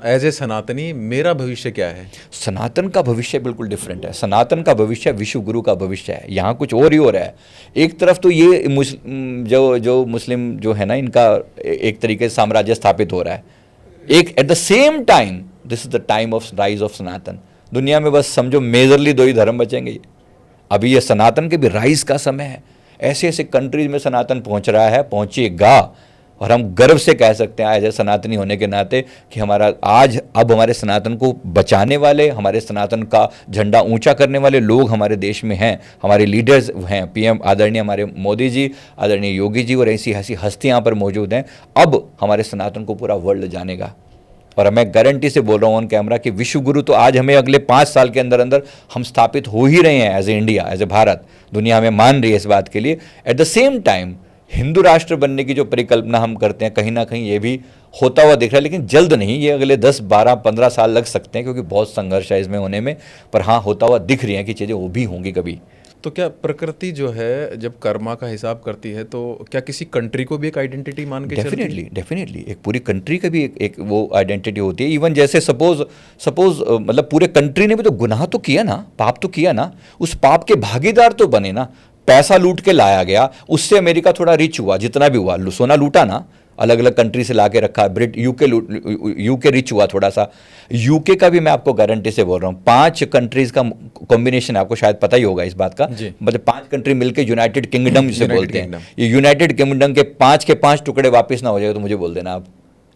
As a सनातनी मेरा भविष्य क्या है? सनातन का भविष्य बिल्कुल डिफरेंट है। सनातन का भविष्य विश्व गुरु का भविष्य है। यहाँ कुछ और ही हो रहा है। एक तरफ तो ये जो मुस्लिम जो है ना, इनका एक तरीके से साम्राज्य स्थापित हो रहा है। एक at the same time this is the time of rise of Sanatan. दुनिया में बस समझो मेजरली 2 ही धर्म बचेंगे। अभी ये सनातन के भी राइज का समय है। ऐसे ऐसे कंट्रीज में सनातन पहुंच रहा है, पहुंचेगा। और हम गर्व से कह सकते हैं एज ए सनातनी होने के नाते कि हमारा आज अब हमारे सनातन को बचाने वाले, हमारे सनातन का झंडा ऊंचा करने वाले लोग हमारे देश में हैं। हमारे लीडर्स हैं, पीएम आदरणीय हमारे मोदी जी, आदरणीय योगी जी और ऐसी ऐसी हस्तियां यहाँ पर मौजूद हैं। अब हमारे सनातन को पूरा वर्ल्ड जानेगा। और मैं गारंटी से बोल रहा हूँ ऑन कैमरा कि विश्व गुरु तो आज हमें अगले 5 साल के अंदर अंदर हम स्थापित हो ही रहे हैं। As a India, as a Bharat, दुनिया हमें मान रही है इस बात के लिए। एट द सेम टाइम हिंदू राष्ट्र बनने की जो परिकल्पना हम करते हैं, कहीं ना कहीं ये भी होता हुआ दिख रहा है, लेकिन जल्द नहीं। ये अगले 10, 12, 15 साल लग सकते हैं, क्योंकि बहुत संघर्ष है इसमें होने में। पर हाँ, होता हुआ दिख रही है कि चीज़ें वो भी होंगी कभी। तो क्या प्रकृति जो है जब कर्मा का हिसाब करती है, तो क्या किसी कंट्री को भी एक आइडेंटिटी मान के चलती है? डेफिनेटली एक पूरी कंट्री का भी एक वो आइडेंटिटी होती है। इवन जैसे सपोज मतलब पूरे कंट्री ने भी तो गुनाह तो किया ना, पाप तो किया ना, उस पाप के भागीदार तो बने ना। पैसा लूट के लाया गया, उससे अमेरिका थोड़ा रिच हुआ, जितना भी हुआ। सोना लूटा ना, अलग अलग कंट्री से ला के रखा। यूके रिच हुआ थोड़ा सा। यूके का भी मैं आपको गारंटी से बोल रहा हूँ, 5 कंट्रीज का कॉम्बिनेशन, आपको शायद पता ही होगा इस बात का। मतलब 5 कंट्री मिलकर यूनाइटेड किंगडम जिसे बोलते हैं, ये यूनाइटेड किंगडम के 5 के 5 टुकड़े वापस ना हो जाएगा तो मुझे बोल देना आप।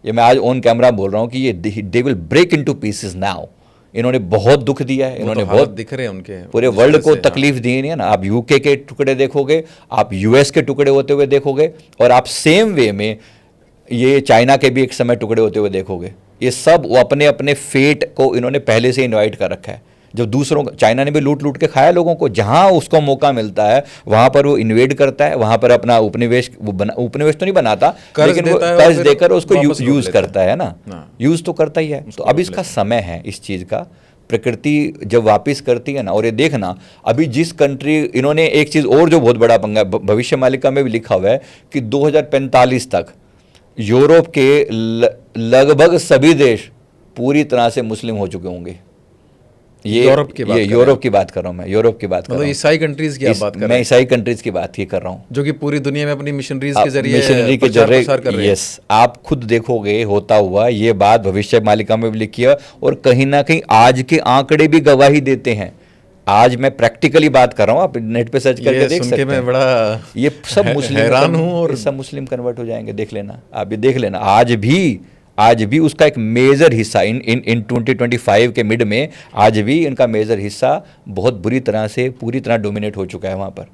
ये मैं आज ऑन कैमरा बोल रहा हूँ कि ये they will break into pieces now. इन्होंने बहुत दुख दिया है, इन्होंने तो बहुत दिख रहे हैं उनके पूरे वर्ल्ड को तकलीफ दी है ना। आप यूके के टुकड़े देखोगे, आप यूएस के टुकड़े होते हुए देखोगे, और आप सेम वे में ये चाइना के भी एक समय टुकड़े होते हुए देखोगे। ये सब वो अपने अपने फेट को इन्होंने पहले से इन्वाइट कर रखा है। जो दूसरों, चाइना ने भी लूट लूट के खाया लोगों को। जहाँ उसको मौका मिलता है वहाँ पर वो इन्वेड करता है, वहाँ पर अपना उपनिवेश उपनिवेश तो नहीं बनाता, लेकिन वो कर्ज देकर उसको यूज करता है ना, यूज तो करता ही है। तो अब इसका समय है इस चीज़ का। प्रकृति जब वापस करती है ना, और ये देखना अभी जिस कंट्री, इन्होंने एक चीज़ और जो बहुत बड़ा पंगा, भविष्य मालिका में भी लिखा हुआ है कि 2045 तक यूरोप के लगभग सभी देश पूरी तरह से मुस्लिम हो चुके होंगे। ये यूरोप की बात कर रहा हूँ मैं, यूरोप की बात कर रहा हूँ। ईसाई कंट्रीज की बात कर रहा हूँ मैं, ईसाई कंट्रीज की बात ही कर रहा हूँ, जो कि पूरी दुनिया में अपनी मिशनरी के जरिए प्रचार कर रहे हैं। यस, आप खुद देखोगे होता हुआ। ये बात भविष्य मालिका में भी लिखी है, और कहीं ना कहीं आज के आंकड़े भी गवाही देते हैं। आज मैं प्रैक्टिकली बात कर रहा हूँ, आप नेट पे सर्च करके देख सकते हैं। मैं बड़ा ये सब मुस्लिम हैरान हूँ, और सब मुस्लिम कन्वर्ट हो जाएंगे, देख लेना आप, ये देख लेना। आज भी उसका एक मेजर हिस्सा इन 2025 के मिड में आज भी इनका मेजर हिस्सा बहुत बुरी तरह से पूरी तरह डोमिनेट हो चुका है वहाँ पर।